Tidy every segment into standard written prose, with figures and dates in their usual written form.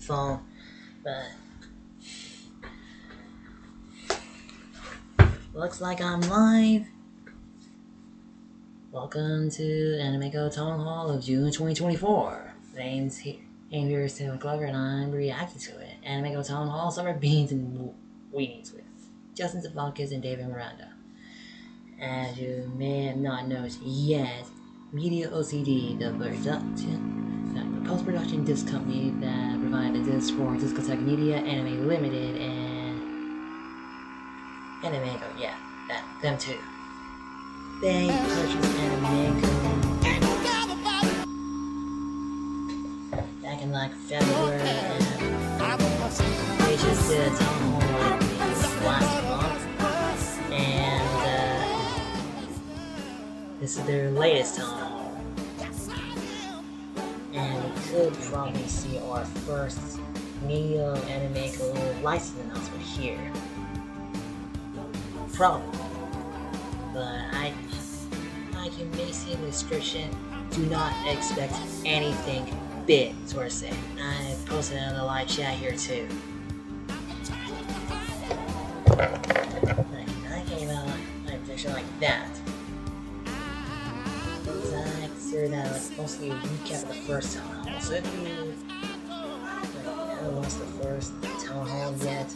phone, but looks like I'm live. Welcome to AnimEigo Town Hall of June 2024. Aim here is Tim Clever and I'm reacting to it. AnimEigo Town Hall Summer Beans and Weenies with Justin Zavalkis and David Miranda. As you may have not noticed yet, Media OCD, the post-production disc company that provided the disc for Discotheque Media, Anime Limited, and AnimEigo, yeah, them too. They purchased AnimEigo back in like February, and they just did a town hall like last month, and this is their latest town hall. And we could probably see our first Media AnimEigo license announcement here. Probably. But like you may see in the description, do not expect anything big, sort of say. I posted it on the live chat here too. I came out like prediction like that. So I consider that like mostly a recap of the first town hall. So if you haven't watched the first town hall yet,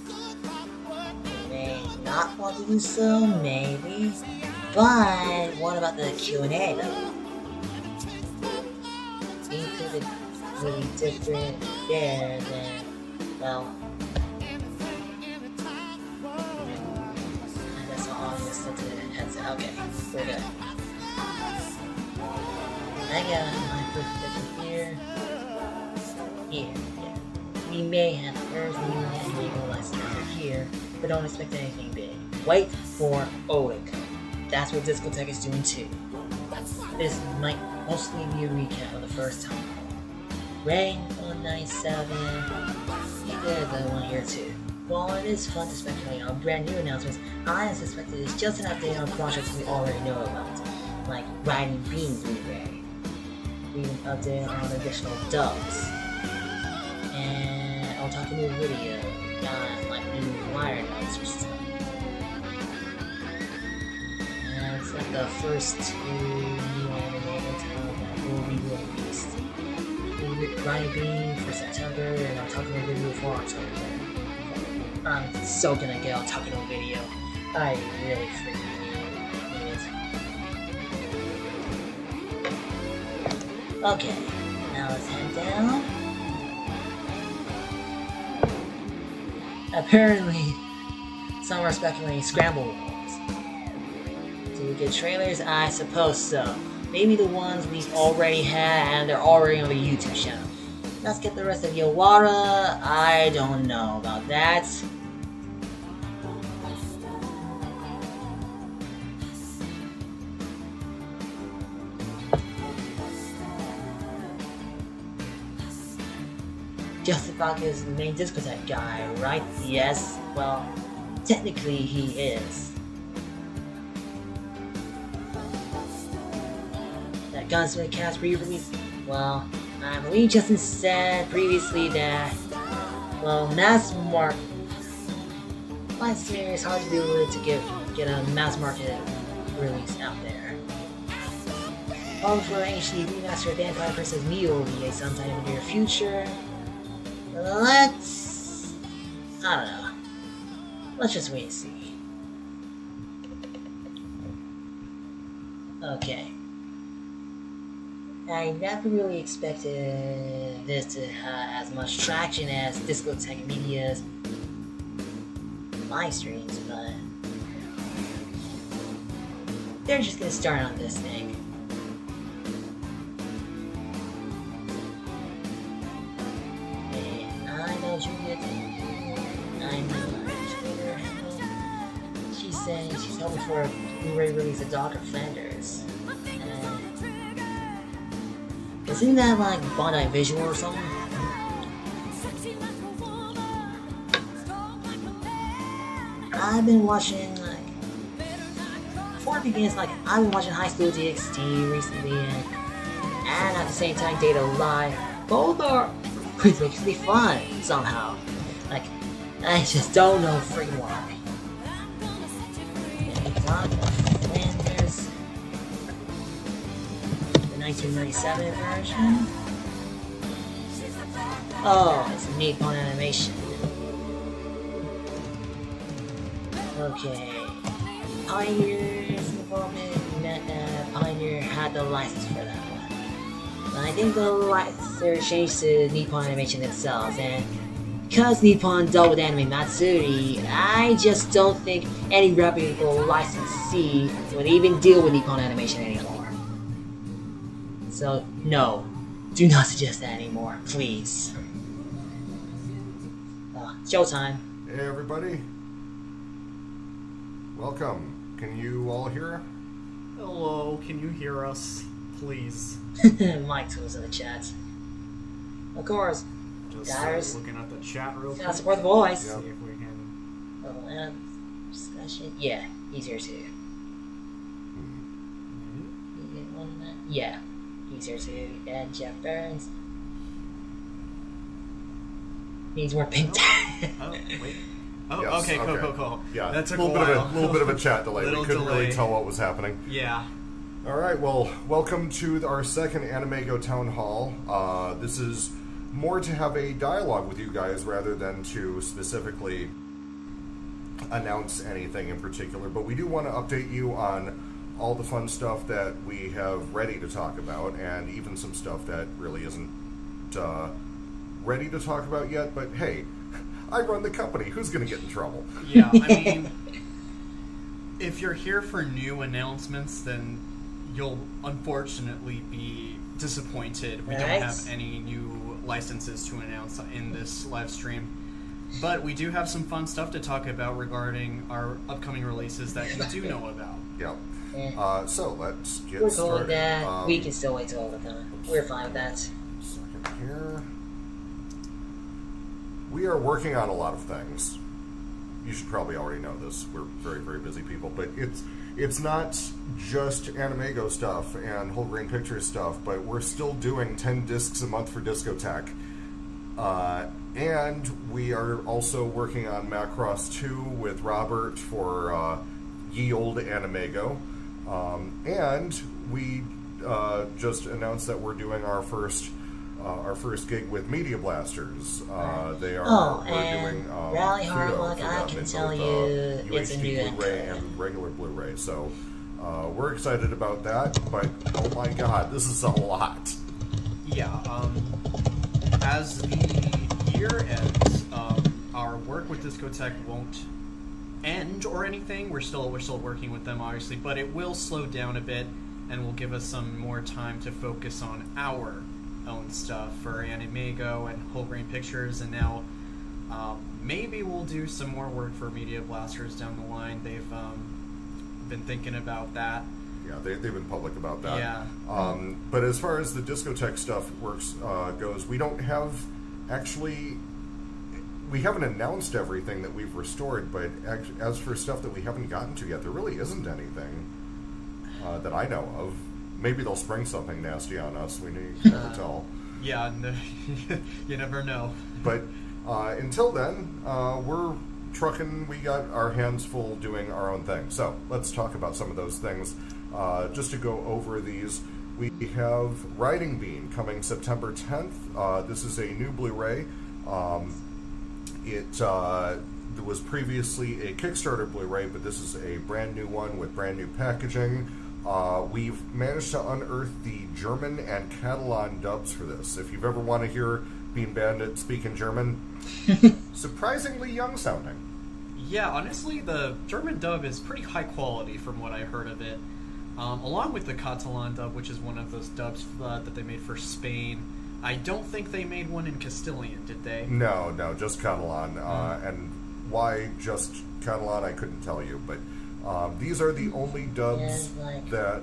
you may not want to do so, maybe. But what about the Q&A though? It could be really different there than, well, I guess I'll just set the headset. Okay, we're good. I got my first picture here. Here, yeah. We may have first new AnimEigo license here, but don't expect anything big. Wait for OIC. That's what Discotheque is doing too. This might mostly be a recap of the first time. Rain 197, he did the one here too. While it is fun to speculate on brand new announcements, I suspect it is just an update on projects we already know about, like Riding Beans Blu-ray. We an update on additional dubs, and I'll talk a new video on like new wire notes or stuff. And it's like the first two new AnimEigo titles that will be released. Riding Beans for September, and I'll talk a new video for October. I'm so gonna get on talking a video. I really freaking need it. Okay, now let's head down. Apparently, some are speculating Scramble Walls. Do we get trailers? I suppose so. Maybe the ones we've already had and they're already on the YouTube channel. Let's get the rest of Yawara. I don't know about that. Justin Zavalkis is the main Discotheque guy, right? Yes, well, technically he is. That Gunsmith Cast re-release, well, I believe Justin said previously that, well, mass market, quite serious, hard to do it to get a mass market release out there. Hoping for an HD remaster of Vampire Princess Mio OVA sometime in the near future. Let's... I don't know. Let's just wait and see. Okay. I never really expected this to have as much traction as Discotheque Media's live streams, but they're just gonna start on this thing. She's saying she's hoping for a Blu-ray release of Dr. Flanders. Isn't that like Bandai Visual or something? I've been watching like before it begins, like I've been watching High School DxD recently, and at the same time Data Live. Both are which makes me fun somehow. Like, I just don't know freaking why. And we got Flanders, the 1997 version. Oh, it's a Nippon animation. Okay. Pioneer's involvement. Pioneer had the license for that one. But I think the license changed to Nippon Animation themselves, and because Nippon dealt with Anime Matsuri, I just don't think any reputable licensee would even deal with Nippon Animation anymore. So, no. Do not suggest that anymore, please. Showtime. Hey everybody. Welcome. Can you all hear? Hello, can you hear us, please? Mike was in the chat. Of course. Just looking at the chat real quick. Gotta support the voice. Yep. See if we can. Discussion. Yeah, easier too. Yeah, easier too. And Jeff Burns. Needs more pink. Oh, wait. Oh, Yes, okay, cool. Yeah, That took a a little bit of a chat delay. We Little couldn't really delay. tell what was happening. Yeah. All right, well, welcome to our second AnimEigo Town Hall. This is more to have a dialogue with you guys rather than to specifically announce anything in particular, but we do want to update you on all the fun stuff that we have ready to talk about, and even some stuff that really isn't ready to talk about yet, but hey, I run the company. Who's going to get in trouble? Yeah, I mean, if you're here for new announcements, then you'll unfortunately be disappointed. We don't have any new licenses to announce in this live stream. But we do have some fun stuff to talk about regarding our upcoming releases that you do know about. Yeah. So let's get We're cool started. with that. We can still wait till all the time. We're fine with that. Second here. We are working on a lot of things. You should probably already know this. We're very, very busy people, but it's not just AnimEigo stuff and Whole Grain Pictures stuff, but we're still doing 10 discs a month for Discotheque. And we are also working on Macross 2 with Robert for Ye Olde AnimEigo. And we just announced that we're doing our first gig with Media Blasters. We're doing Rally Kudo Hardlock, for I them can in tell both, you it's a UHD new Blu-ray and regular Blu-ray. So we're excited about that, but oh my god, this is a lot. Yeah, as the year ends, our work with Discotheque won't end or anything. We're still working with them, obviously, but it will slow down a bit and will give us some more time to focus on our own stuff for AnimEigo and Whole Grain Pictures, and now maybe we'll do some more work for Media Blasters down the line. They've been thinking about that. Yeah, they've been public about that. Yeah. But as far as the Discotheque stuff goes, we don't have we haven't announced everything that we've restored, but as for stuff that we haven't gotten to yet, there really isn't anything that I know of. Maybe they'll spring something nasty on us. We need to never tell. Yeah, no, you never know. But until then, we're trucking. We got our hands full doing our own thing. So let's talk about some of those things. Just to go over these, we have Riding Bean coming September 10th. This is a new Blu-ray. It was previously a Kickstarter Blu-ray, but this is a brand new one with brand new packaging. We've managed to unearth the German and Catalan dubs for this. If you've ever want to hear Bean Bandit speak in German, surprisingly young sounding. Yeah, honestly, the German dub is pretty high quality from what I heard of it. Along with the Catalan dub, which is one of those dubs that they made for Spain. I don't think they made one in Castilian, did they? No, just Catalan. And why just Catalan, I couldn't tell you, but these are the only dubs that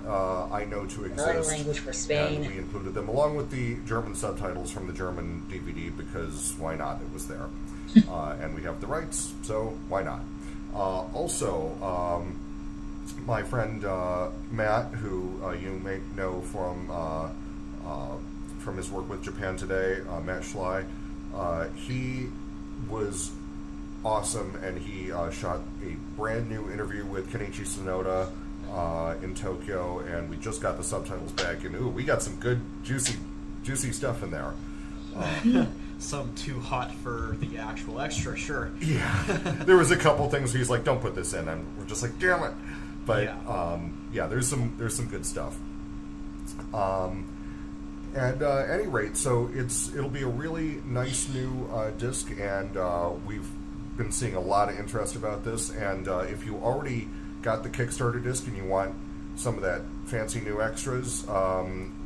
I know to exist. Another language for Spain. And we included them along with the German subtitles from the German DVD because why not? It was there. And we have the rights, so why not? Also, my friend Matt, who you may know from his work with Japan Today, Matt Schley, He was awesome, and he shot a brand new interview with Kenichi Sonoda in Tokyo, and we just got the subtitles back, and ooh, we got some good juicy stuff in there. Some too hot for the actual extra, sure. Yeah, there was a couple things he's like, "Don't put this in," and we're just like, "Damn it!" But yeah, there's some good stuff. At any rate, so it'll be a really nice new disc, and we've been seeing a lot of interest about this. And if you already got the Kickstarter disc and you want some of that fancy new extras,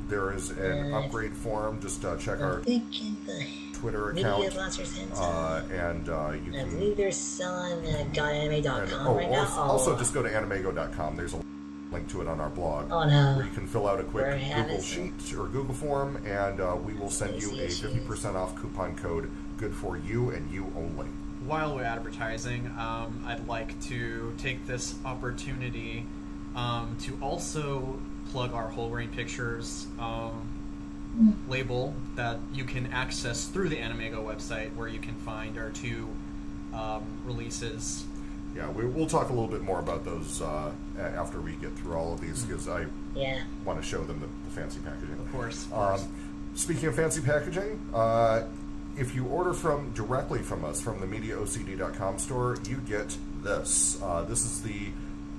there is an upgrade forum. Just check our Twitter account, and you can. I believe they're selling at GuyAnime.com right now. Also, just go to AnimEigo.com. There's a link to it on our blog, where you can fill out a quick Google Sheet or Google form, and we will send you a 50% off coupon code, good for you and you only. While we're advertising, I'd like to take this opportunity to also plug our Whole Grain Pictures label that you can access through the AnimEigo website, where you can find our two releases. Yeah, we'll talk a little bit more about those after we get through all of these, because I want to show them the fancy packaging. Of course. Speaking of fancy packaging, if you order directly from us from the MediaOCD.com store, you get this. This is the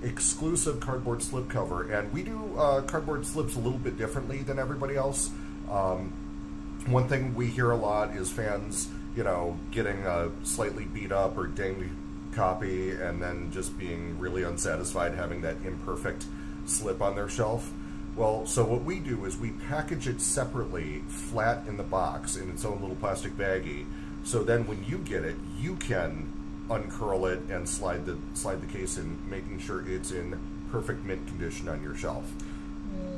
exclusive cardboard slipcover, and we do cardboard slips a little bit differently than everybody else. One thing we hear a lot is fans, getting a slightly beat up or dinged copy and then just being really unsatisfied having that imperfect slip on their shelf. Well, so what we do is we package it separately, flat in the box, in its own little plastic baggie. So then when you get it, you can uncurl it and slide the case in, making sure it's in perfect mint condition on your shelf.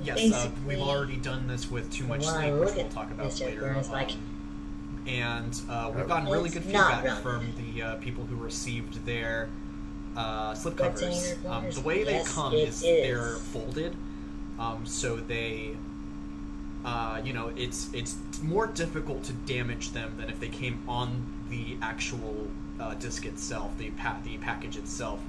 Yes, we've already done this with Too Much Sleep, which we'll talk about later. And we've gotten really good feedback from the people who received their slipcovers. The way they come is they're folded, so they, it's more difficult to damage them than if they came on the actual disc itself, the package itself.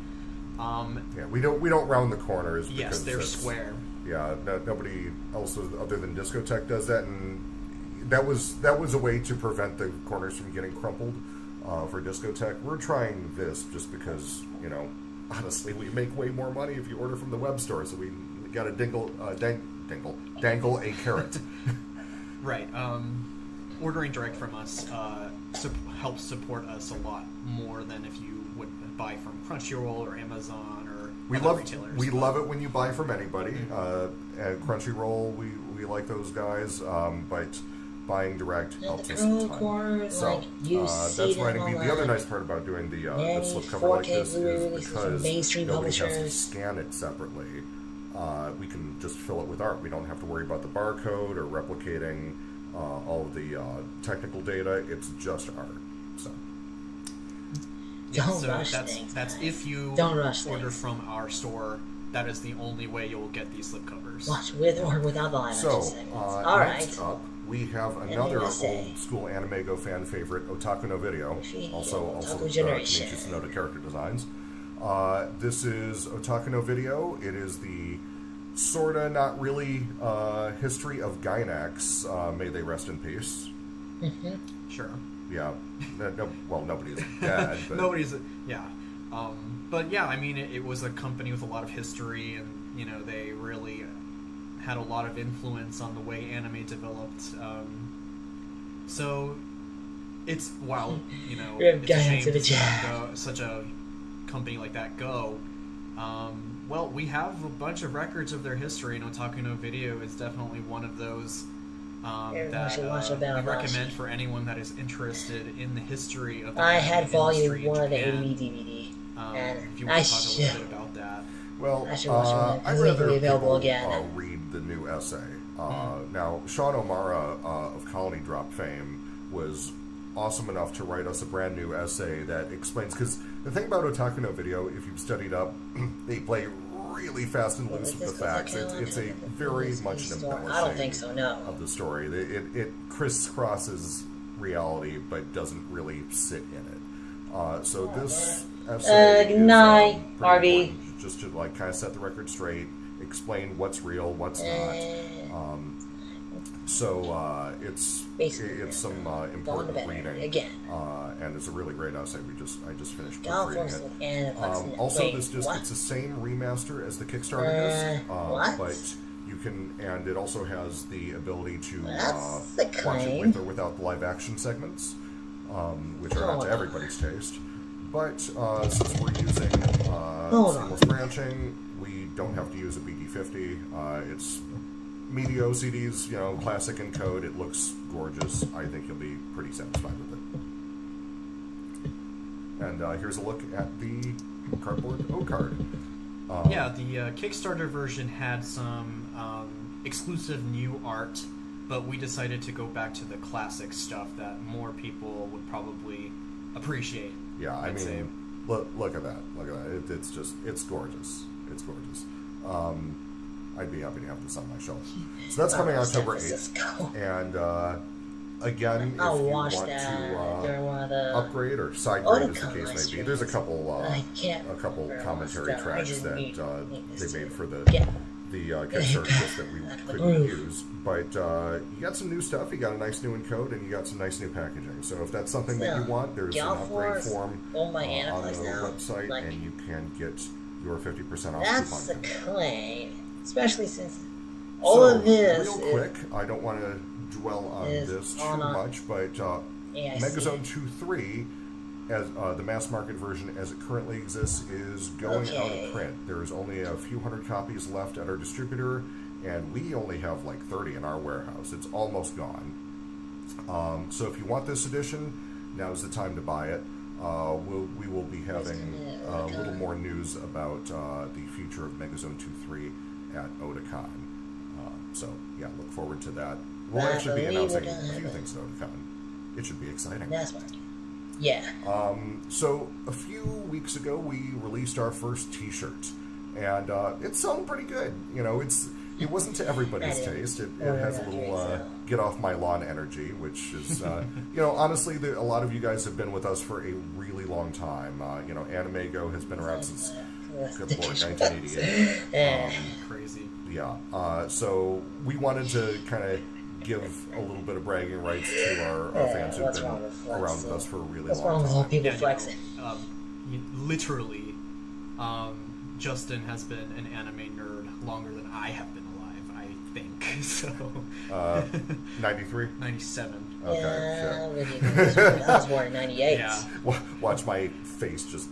We don't round the corners. Yes, they're square. Yeah, nobody else other than Discotech does that, and that was a way to prevent the corners from getting crumpled for Discotech. We're trying this just because, honestly, we make way more money if you order from the web store, so we got to dangle a carrot. Right. Ordering direct from us helps support us a lot more than if you would buy from Crunchyroll or Amazon or other retailers. We love it when you buy from anybody. At Crunchyroll, we like those guys, but buying direct helps us a ton. So that's why the other nice part about doing the slipcover like this is because nobody has to scan it separately. We can just fill it with art. We don't have to worry about the barcode or replicating all of the technical data. It's just art. So. Don't rush things. That's if you order from our store. That is the only way you'll get these slipcovers. Watch with or without the live action segments. All next up, we have another old school AnimEigo fan favorite, Otaku no Video, also Kenichi Sonoda character designs. This is Otaku no Video. It is the sorta not really history of Gainax. May they rest in peace. Mm-hmm. Sure. Yeah. Nobody's dead. But. But yeah, I mean, it was a company with a lot of history, and they really had a lot of influence on the way anime developed. So it's it's a shame to see such a company like that go. Well, we have a bunch of records of their history, and Otaku no Video is definitely one of those that we recommend for anyone that is interested in the history of the I had volume 1 of the Japan. AD DVD. And if you want to talk a little bit about that. Well, I should watch it I'd because rather it's available people again. read the new essay. Now, Sean O'Mara of Colony Drop fame was awesome enough to write us a brand new essay that explains, because the thing about Otaku no Video, if you've studied up, they play really fast and loose with the facts. It's a very much an embellishing I don't think so, no. of the story. It crisscrosses reality, but doesn't really sit in it. So this essay good is night, pretty Harvey. important, just to like kind of set the record straight, explain what's real, what's not. So it's some going to important bed reading again. And it's a really great essay. I just finished California reading it. and Also, wait, this just what? it's the same remaster as the Kickstarter is, what? but you can, and it also has the ability to That's the watch it claim. with or without the live action segments, which are not to everybody's taste. But since we're using seamless branching, we don't have to use a BD50. It's media OCDs, classic encode. It looks gorgeous. I think you'll be pretty satisfied with it. And here's a look at the cardboard O-card. Yeah, the Kickstarter version had some exclusive new art, but we decided to go back to the classic stuff that more people would probably appreciate. Yeah, I I'd say. mean, look at that. Look at that. It's gorgeous. It's gorgeous. I'd be happy to have this on my shelf. So that's coming October 8th. And again, if I'll you watch want that during one of to the upgrade or side grade, as the Otakon case may be, there's a couple commentary I tracks just that need they made for the Yeah. Kickstarter kits that we couldn't use. But you got some new stuff. You got a nice new encode, and you got some nice new packaging. So if that's something that you want, there's an upgrade form on the website, and you can get your 50% off That's the coupon code. claim, especially since all of this real quick, I don't want to dwell on this too much, but Megazone 2.3, as the mass market version as it currently exists, is going out of print. There's only a few hundred copies left at our distributor, and we only have like 30 in our warehouse. It's almost gone. So if you want this edition, now's the time to buy it. We will be having a little more news about the future of Megazone 2.3 at Otakon. So yeah, look forward to that. We'll actually be announcing a few things at Otakon. It should be exciting. That's right. Yeah. So a few weeks ago, we released our first T-shirt, and it's selling pretty good. It wasn't to everybody's taste. It has a little get off my lawn energy, which is, honestly, a lot of you guys have been with us for a really long time. AnimEigo has been around since, good lord, 1988. Crazy. Yeah. So we wanted to kind of give a little bit of bragging rights to our fans who've been around with us for a really long time. What's wrong with all people flexing? Literally, Justin has been an anime nerd longer than I have been alive, I think. So 93? 97. Okay, sure. I was born in 98. Yeah. Watch my face just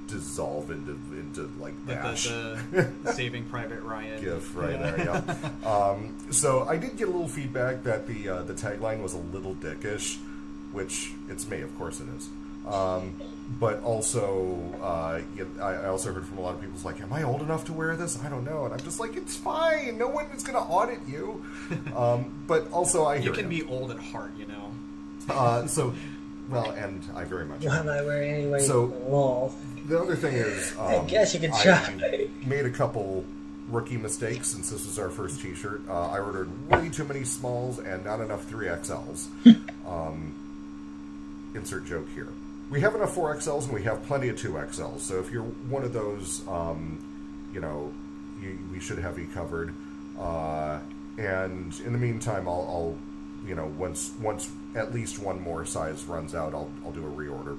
dissolve into like ash. The Saving Private Ryan GIF right there, yeah. So I did get a little feedback that the tagline was a little dickish, which it's me, of course it is. But also, I also heard from a lot of people, like, am I old enough to wear this? I don't know. And I'm just like, it's fine. No one is going to audit you. But also, I hear you can be old at heart, Well, and I very much. What am I wearing anyway? So, the other thing is, I guess you could try. I made a couple rookie mistakes since this was our first T-shirt. I ordered way too many smalls and not enough 3XLs. Insert joke here. We have enough 4XLs and we have plenty of 2XLs. So if you're one of those, we should have you covered. And in the meantime, I'll once at least one more size runs out, I'll do a reorder.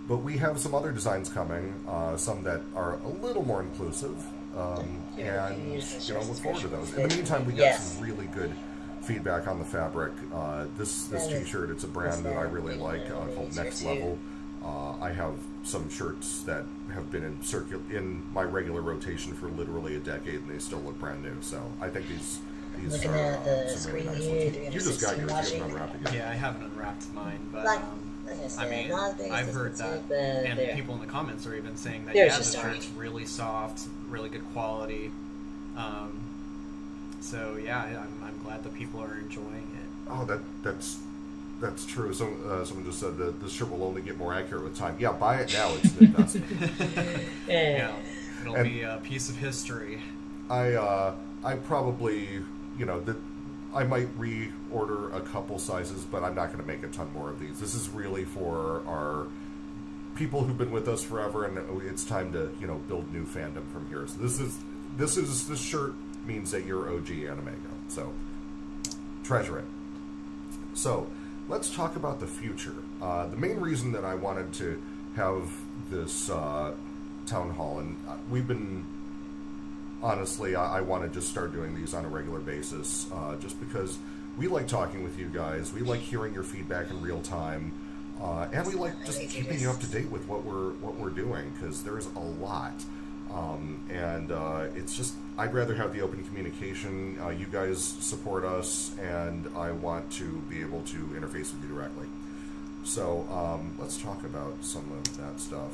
But we have some other designs coming, some that are a little more inclusive, and look forward to those. In the meantime, we got some really good feedback on the fabric. This T-shirt, it's a brand that I really like called Next Level. I have some shirts that have been in my regular rotation for literally a decade, and they still look brand new. So I think these Looking are at the some really screen nice here, ones. You just got yours, you haven't unwrapped it yet. Yeah, I haven't unwrapped mine, but I've heard that, and people in the comments are even saying that the shirt's really soft, really good quality. So yeah, I'm glad that people are enjoying it. Oh, that's true. So someone just said that this shirt will only get more accurate with time. Yeah, buy it now. It's an investment. Yeah, it'll be a piece of history. I probably I might reorder a couple sizes, but I'm not going to make a ton more of these. This is really for our people who've been with us forever, and it's time to build new fandom from here. So this shirt means that you're OG AnimEigo, so treasure it. So let's talk about the future. The main reason that I wanted to have this town hall, and we've been honestly, I want to just start doing these on a regular basis, just because we like talking with you guys. We like hearing your feedback in real time, and we like just keeping you up to date with what we're doing, because there's a lot. And it's just, I'd rather have the open communication. You guys support us, and I want to be able to interface with you directly. So let's talk about some of that stuff.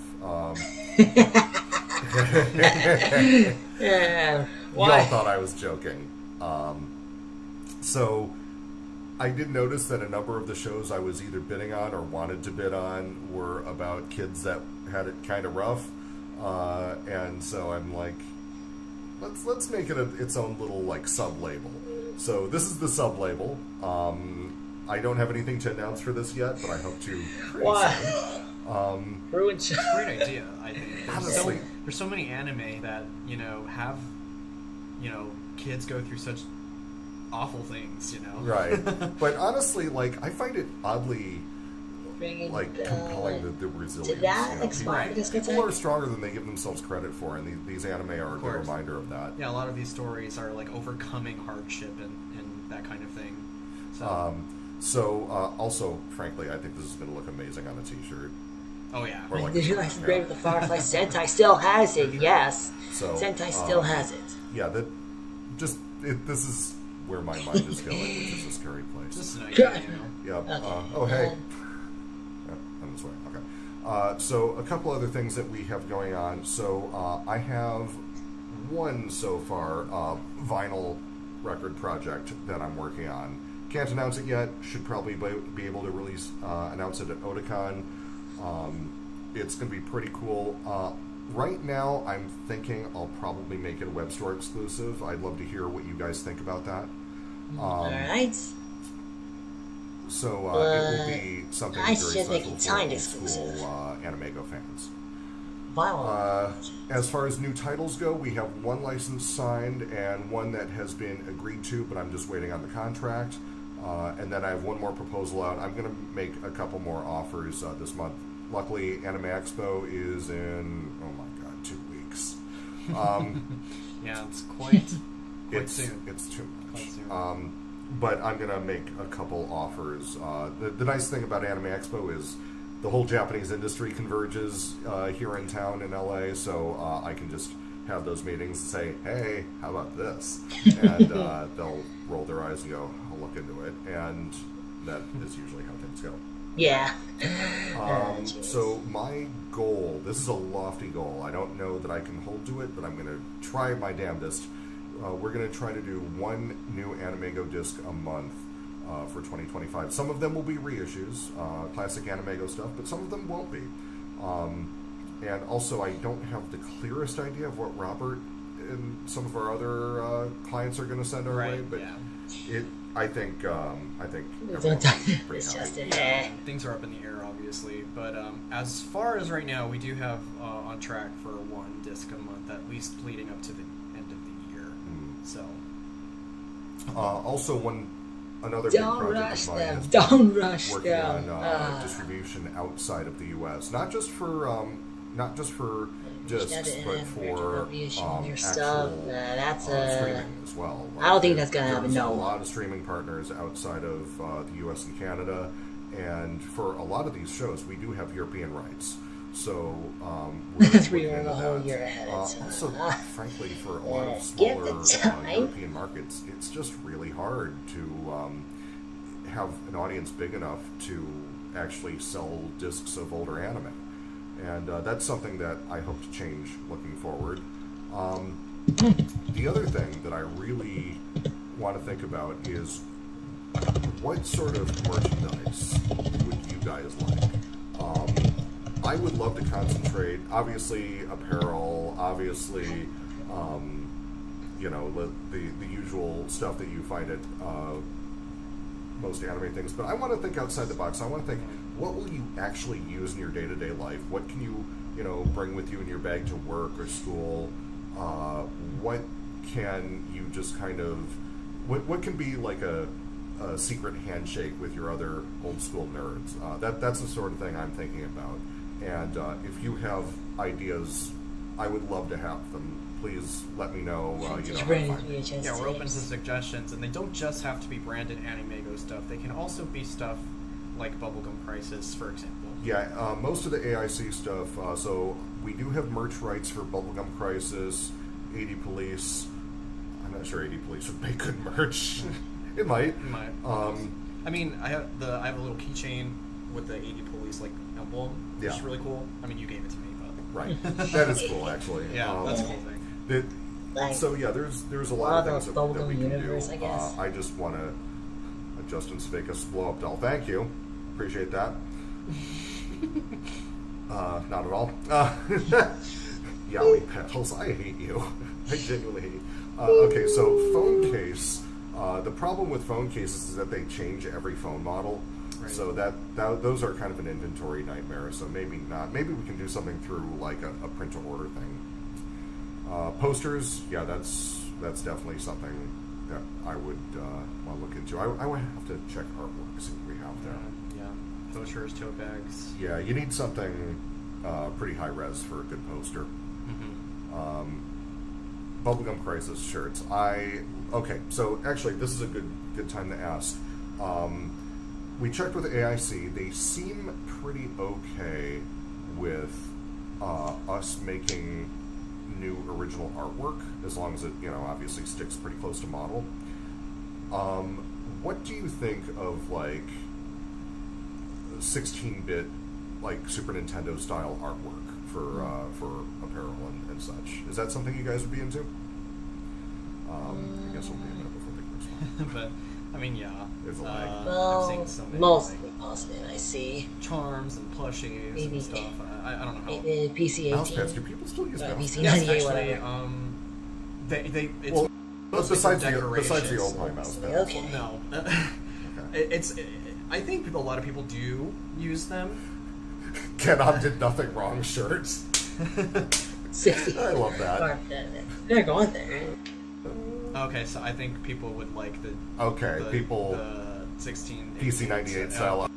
You all thought I was joking. So I did notice that a number of the shows I was either bidding on or wanted to bid on were about kids that had it kind of rough. And so I'm like, let's make it its own little like sub-label. So this is the sub-label. I don't have anything to announce for this yet, but I hope to. Why? Ruined. Great idea, I think. There's so many anime that have kids go through such awful things, Right. But honestly, like, I find it oddly compelling the resilience. Did that expire? People are stronger than they give themselves credit for, and these anime are a good reminder of that. Yeah, a lot of these stories are like overcoming hardship and that kind of thing. So, also, frankly, I think this is going to look amazing on a t-shirt. Oh, yeah. Or like, did you like great with the Firefly? Sentai still has it, yes. So, Sentai still has it. Yeah, this is where my mind is going, which is a scary place. This is an idea, Yep. Okay. Hey. I'm this way. Okay. So, a couple other things that we have going on. So, I have one so far vinyl record project that I'm working on. Can't announce it yet. Should probably be able to announce it at Otakon. It's going to be pretty cool. Right now, I'm thinking I'll probably make it a web store exclusive. I'd love to hear what you guys think about that. All right. So it will be something very special for old school AnimEigo fans. Wow. As far as new titles go, we have one license signed and one that has been agreed to, but I'm just waiting on the contract. And then I have one more proposal out. I'm going to make a couple more offers this month. Luckily, Anime Expo is in, 2 weeks. Yeah, it's quite soon. It's too much. Quite soon. But I'm going to make a couple offers. The nice thing about Anime Expo is the whole Japanese industry converges here in town in LA, so I can just have those meetings and say, hey, how about this? And they'll roll their eyes and go, I'll look into it. And that is usually how things go. Yeah. So my goal, this is a lofty goal. I don't know that I can hold to it, but I'm going to try my damnedest. We're going to try to do one new AnimEigo disc a month for 2025. Some of them will be reissues, classic AnimEigo stuff, but some of them won't be. And also, I don't have the clearest idea of what Robert and some of our other clients are going to send our way, but I think everyone's pretty happy. Yeah, things are up in the air, obviously, but as far as right now, we do have on track for one disc a month, at least leading up to the end of the year. So, also another big project of mine is working on distribution outside of the U.S. Not just for discs, but for actual streaming as well. I don't think that's gonna happen. There's No, a lot of streaming partners outside of the U.S. and Canada, and for a lot of these shows, we do have European rights. So we're the whole year ahead. Also, frankly, for a lot of smaller European markets, it's just really hard to have an audience big enough to actually sell discs of older anime. And that's something that I hope to change looking forward. The other thing that I really want to think about is what sort of merchandise would you guys like? I would love to concentrate, obviously, apparel, obviously, you know, the usual stuff that you find at most anime things. But I want to think outside the box. I want to think, what will you actually use in your day-to-day life? What can you, you know, bring with you in your bag to work or school? What can you just kind of, what can be like a secret handshake with your other old school nerds? That's the sort of thing I'm thinking about. And if you have ideas, I would love to have them. Please let me know. You know, how to find me. Yeah, we're open to suggestions, and they don't just have to be branded AnimEigo stuff. They can also be stuff like Bubblegum Crisis, for example. Yeah, most of the AIC stuff. So we do have merch rights for Bubblegum Crisis, 80 Police. I'm not sure 80 Police would make good merch. It might. It might. I mean, I have a little keychain with the 80 Police like emblem, which is really cool. I mean, you gave it to me, but right. That is cool, actually. Yeah, that's a cool thing. So yeah, there's a lot of things that we can universe, do. I guess. I just want to Justin Sveikas blow up doll. Thank you, appreciate that. Not at all. Yowie Petals, I hate you. I genuinely hate you. Okay, so phone case. The problem with phone cases is that they change every phone model. Right. So that those are kind of an inventory nightmare. So maybe not. Maybe we can do something through like a print to order thing. Posters, yeah, that's definitely something that I would want to look into. I would have to check artwork, see what we have there. Yeah, posters, tote bags. Yeah, you need something pretty high res for a good poster. Mm-hmm. Bubblegum Crisis shirts. Okay, so actually, this is a good time to ask. We checked with AIC. They seem pretty okay with us making new original artwork, as long as it, you know, obviously sticks pretty close to model. What do you think of like 16-bit, like Super Nintendo style artwork for apparel and such? Is that something you guys would be into? I guess we'll be a minute before they respond. But I mean, yeah. There's a lag. Well, I've seen so many, mostly like, positive, I see. charms and plushies Maybe and stuff. I don't know how. Maybe PC Mouse 18. pads. Do people still use mouse PC pads? Yes, 98, actually, whatever. it's Well, mostly besides for the decorations. old time mouse pads. Okay. No, Okay. I think a lot of people do use them. Kenon did nothing wrong shirts. 60. I love that. They're going there. Okay, so I think people would like the people the 16 PC 98 style.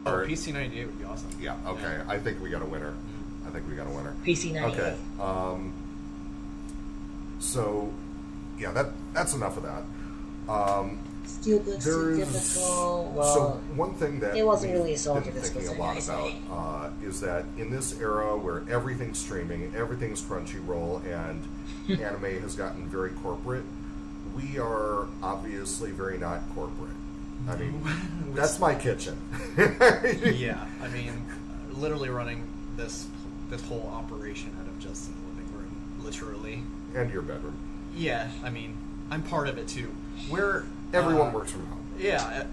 Oh, art. PC 98 would be awesome. Yeah. Okay. Yeah. I think we got a winner. I think we got a winner. PC 98. Okay. So, yeah, that's enough of that. Steelbook's too difficult. Well, so one thing that it wasn't we've really a soldier been this thinking a was lot nice, about is that in this era where everything's streaming, everything's Crunchyroll, and anime has gotten very corporate, we are obviously very not corporate. I mean, that's my kitchen. Yeah, I mean, literally running this whole operation out of Justin's living room, literally. And your bedroom. Yeah, I mean, I'm part of it too. Everyone works from home. Yeah,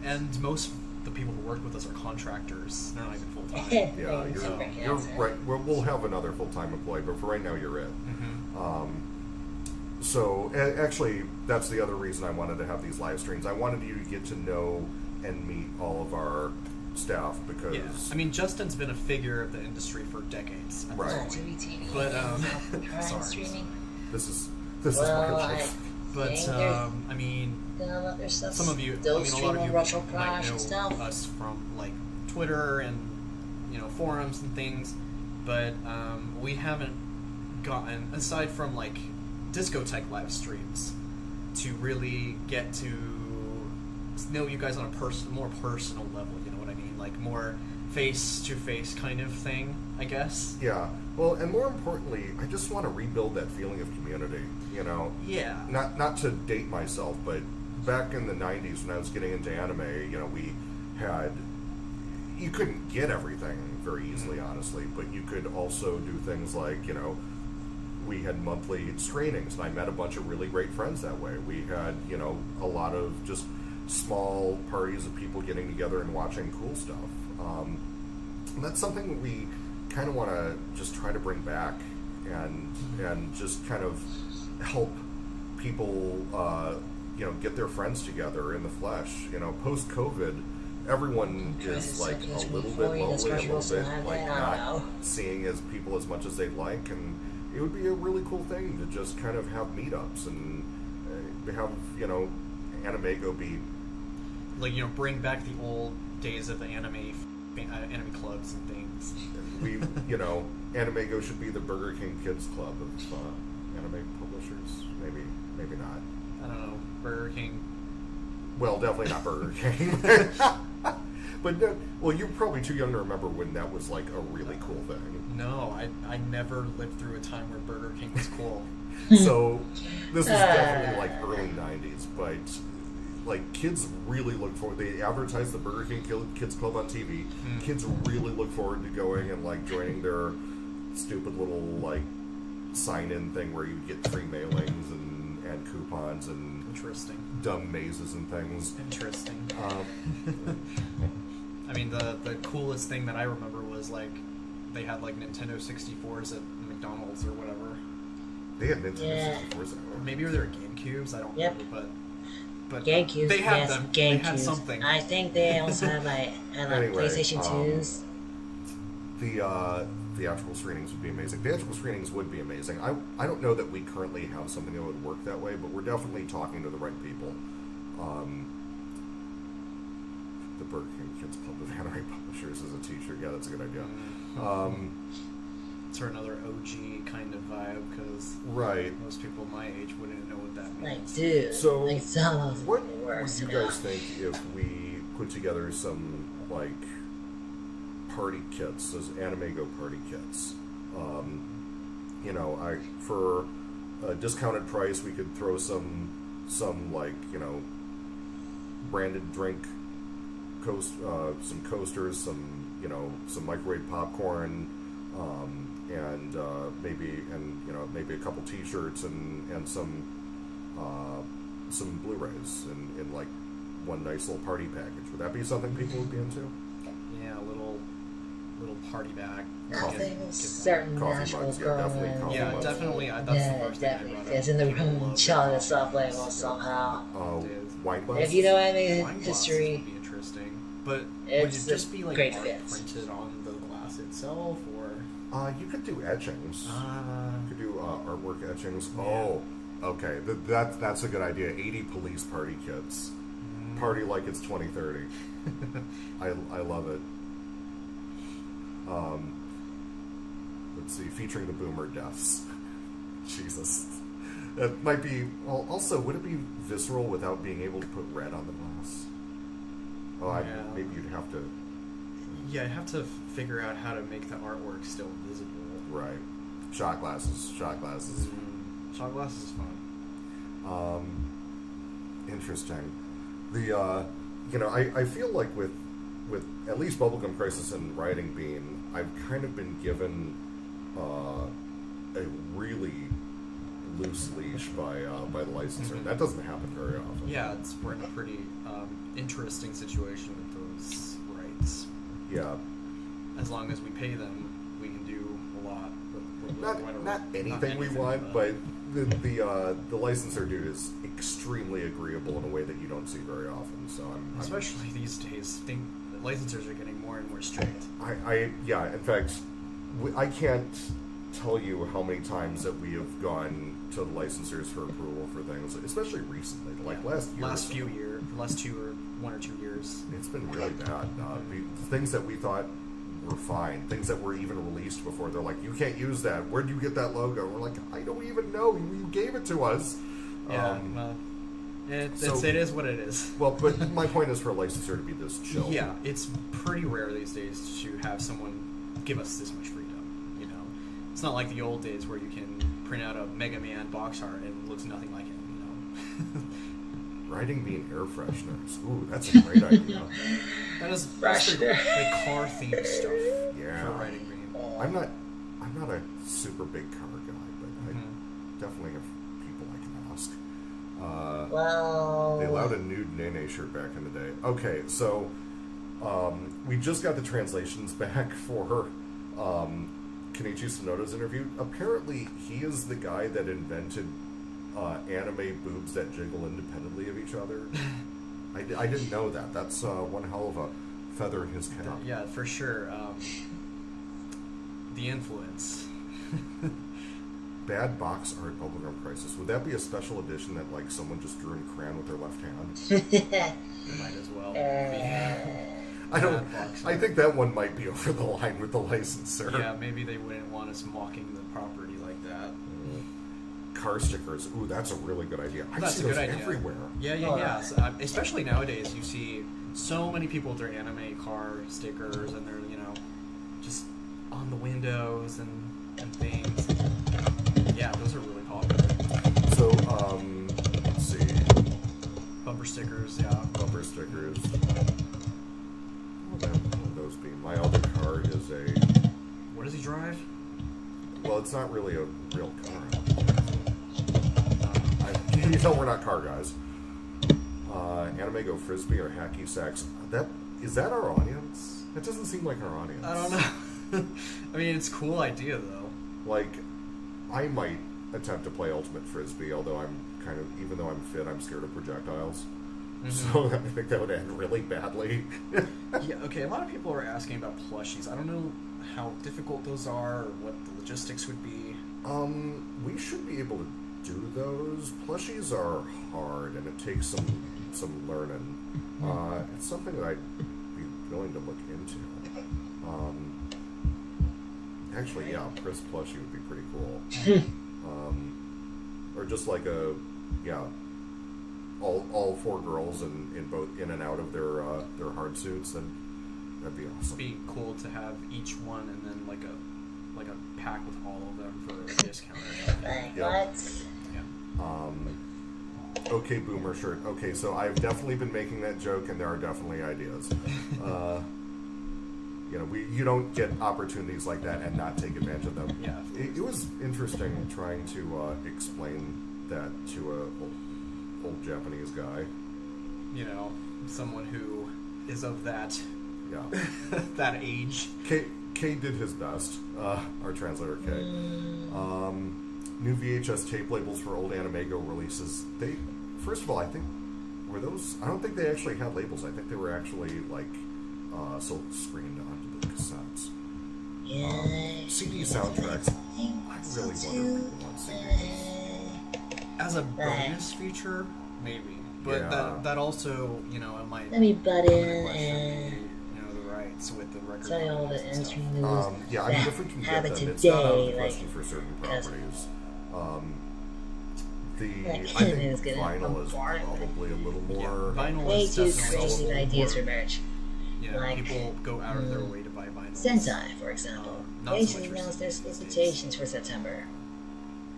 and most of the people who work with us are contractors. They're not even full time. Yeah, you're right. We'll have another full-time employee, but for right now, you're it. Mm-hmm. So, actually, that's the other reason I wanted to have these live streams. I wanted you to get to know and meet all of our staff because... Yeah. I mean, Justin's been a figure of the industry for decades. At Right. this point. But, sorry. Streaming. This is Well, my life. But, I mean, there's stuff some of you, still I mean, a lot of streaming you Retro might Crash know and stuff. us from, like, Twitter and, you know, forums and things, but we haven't gotten, aside from, like, discotheque live streams, to really get to know you guys on a more personal level, you know what I mean? Like, more face-to-face kind of thing, I guess. Yeah. Well, and more importantly, I just want to rebuild that feeling of community, you know? Yeah. Not to date myself, but back in the 90s when I was getting into anime, you know, you couldn't get everything very easily, honestly, but you could also do things like, you know, we had monthly screenings, and I met a bunch of really great friends that way. We had, you know, a lot of just small parties of people getting together and watching cool stuff. And that's something that we kind of want to just try to bring back and just kind of help people, get their friends together in the flesh. Post COVID, everyone is like a little bit lonely, a little bit like not seeing as people as much as they'd like, and it would be a really cool thing to just kind of have meetups and have AnimEigo be like bring back the old days of the anime clubs and things. We AnimEigo should be the Burger King Kids Club of anime publishers. Maybe not. I don't know, Burger King. Well, definitely not Burger King. But no, well, you're probably too young to remember when that was like a really cool thing. No, I never lived through a time where Burger King was cool. So this was definitely like early '90s, but like kids really look forward. They advertise the Burger King Kids Club on TV. Kids really look forward to going and like joining their stupid little like sign-in thing where you get free mailings and coupons and interesting dumb mazes and things. Interesting. I mean, the coolest thing that I remember was like they had like Nintendo 64s at McDonald's or whatever. They had Nintendo 64s. Maybe they were GameCubes. I don't remember, but GameCubes. They had yes, them. GameCubes. They had something. I think they also had like Anyway, PlayStation 2s. The theatrical screenings would be amazing. Theatrical screenings would be amazing. I don't know that we currently have something that would work that way, but we're definitely talking to the right people. The Burger King Kids Club of Anime Publishers as a teacher. Yeah, that's a good idea. It's for another OG kind of vibe, because most people my age wouldn't know what that means. Like, dude. So, like, what would you guys think if we put together some, like, party kits, those AnimEigo party kits? For a discounted price, we could throw some like, branded drink, some coasters, some microwave popcorn, and maybe a couple T-shirts and some Blu-rays in like one nice little party package. Would that be something people would be into? Yeah, a little party bag. I think certain nationals growing. Yeah, definitely. That's the first thing I brought up. It's in the room, chilling and stuff like that somehow. Wine glasses? If you know anime Wine history, would be interesting. But it's would it just be like great art fits. printed on the glass itself, or? You could do etchings. You could do artwork etchings. Yeah. Oh, okay. That's a good idea. 80 police party kits. Party like it's 2030. I love it. Let's see, featuring the boomer deaths. Jesus. That might be... Well, also, would it be visceral without being able to put red on the glass? Maybe you'd have to... Yeah, I'd have to figure out how to make the artwork still visible. Right. Shot glasses. Shot glasses is fun. Interesting. I feel like with at least Bubblegum Crisis and Riding Bean, I've kind of been given a really loose leash by the licensor. That doesn't happen very often. Yeah, we're in a pretty interesting situation with those rights. Yeah. As long as we pay them, we can do a lot. Not anything we want, but the licensor dude is extremely agreeable in a way that you don't see very often. So especially these days, I think the licensors are getting more and more strict. In fact, I can't tell you how many times that we have gone to the licensors for approval for things, especially recently, like last year. Last 1 or 2 years. It's been really bad. Things that we thought were fine, things that were even released before, they're like, you can't use that. Where'd you get that logo? We're like, I don't even know. You gave it to us. Yeah, it is what it is. Well, but my point is for a licensor to be this chill. Yeah, it's pretty rare these days to have someone give us this much freedom. It's not like the old days where you can print out a Mega Man box art and it looks nothing like it. Riding Bean air fresheners. Ooh, that's a great idea. That's pretty cool. Like car themed stuff. Yeah. For Riding Bean. I'm not a super big car guy, but I definitely have people I can ask. They allowed a nude Nene shirt back in the day. Okay, so we just got the translations back for Kenichi Sonoda's interview. Apparently, he is the guy that invented anime boobs that jiggle independently of each other. I didn't know that. That's one hell of a feather in his cap. Yeah, for sure. The influence. Bad box art bubblegum crisis. Would that be a special edition that like someone just drew in crayon with their left hand? It might as well. I don't. I think that one might be over the line with the licensor. Yeah, maybe they wouldn't want us mocking the property like that. Car stickers. Ooh, that's a really good idea. I That's see a good those idea. everywhere. Yeah. So, especially nowadays, you see so many people with their anime car stickers, and they're just on the windows and things. Yeah, those are really popular. So, let's see. Bumper stickers, yeah. Bumper stickers. What would those be? My other car is a. What does he drive? Well, it's not really a real car. We're not car guys. AnimEigo Frisbee or Hacky Sacks. Is that our audience? That doesn't seem like our audience. I don't know. I mean, it's a cool idea, though. Like, I might attempt to play Ultimate Frisbee, although even though I'm fit, I'm scared of projectiles. Mm-hmm. So I think that would end really badly. Yeah, okay, a lot of people are asking about plushies. I don't know how difficult those are or what the logistics would be. We should be able to do those. Plushies are hard, and it takes some learning. It's something that I'd be willing to look into. Actually, yeah, Pris plushie would be pretty cool. Or just like all four girls in both in and out of their hard suits, and that'd be awesome. It'd be cool to have each one and then like a pack with all of them for a discount or something. Yep. Okay, boomer shirt. Okay, so I've definitely been making that joke, and there are definitely ideas. You don't get opportunities like that and not take advantage of them. Yeah. It was interesting trying to explain that to a old Japanese guy. Someone who is of that that age. K did his best. Our translator K. New VHS tape labels for old AnimEigo releases. First of all, I think were those. I don't think they actually had labels. I think they were actually like silk screened onto the cassettes. CD soundtracks. I really wonder if people want CDs. As a bonus feature, maybe. But that also, it might. Let me butt in question, and the rights with the record. tell you all the companies and stuff. industry news Yeah, I mean, if we can have get it them, it's not out of the today. question for certain properties. I Like, think it's gonna vinyl is bombard probably a little Yeah, more. vinyl way is too definitely crazy also ideas for more- merch. like, people go out of their way to buy vinyl. Sentai, for example, not so recently much announced their recently. solicitations for September.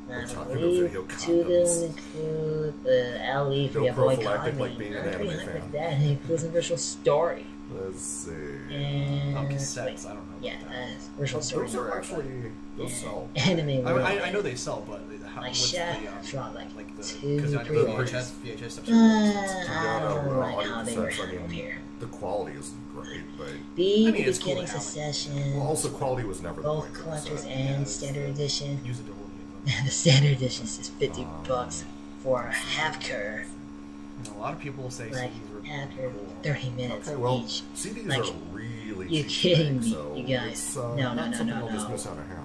I We're talking about believe video two of condoms. them include the LE for No your boy prophylactic Conley. like being an I'm pretty anime hyped fan. with that. It includes a virtual story. Let's see. And Cassettes, wait, I don't know. yeah, about that. virtual story. Those are actually those sell. anime. I know they sell, but how, Like what's Chef, the like the 2, because I 3 know months. VHS stuff. I No, don't like audio how they were cassettes, I handled mean, here. the quality isn't great, but Be I mean, the it's cool beginning to have it. succession, well, also quality was never the both point. of the collector's set. and standard edition. Use it to hold The standard edition is $50 for a half curve, A lot of people say like CDs were half curve, cool. 30 minutes Okay, well, each. CDs Like, are really you cheap kidding thing, me, so you guys. it's, No, not no, something no, I'll no. dismiss out of hand.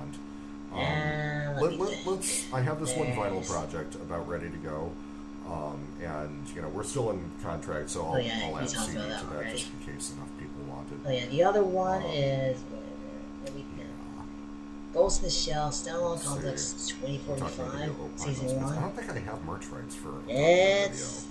Let me think. Let's. I have this one vinyl There's- project about ready to go, and we're still in contract, so I'll, Oh, yeah, I'll you add talked CD about that to that already. just in case enough people want it. Oh yeah, the other one is let me think. Ghost in the Shell, Stellar Let's Complex see. We're talking 2045, video Season I 1. don't think I have merch rights for It's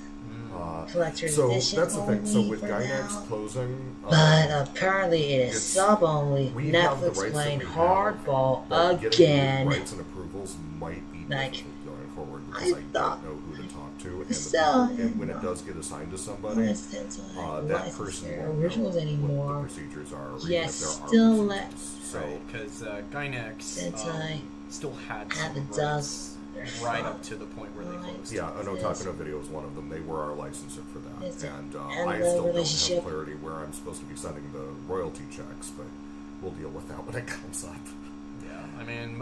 collector's so edition that's the thing. So only with for Gynax now. closing, But apparently it is it's- sub only. we have the Netflix rights playing that we have, hardball but getting again. rights and approvals might be Like, difficult going forward I because I thought- don't know who to talk to, and, So- and when it does get assigned to somebody, Instance, that license person their won't originals know anymore. what the procedures are, or even Yes, if there are still let procedures. So Because Gynax Sentai still had have some it does. rights right up to the point where they closed. yeah, Otaku Video is one of them. They were our licensor for that, It's a- and and I the still don't relationship- have clarity where I'm supposed to be sending the royalty checks, but we'll deal with that when it comes up. Yeah, I mean,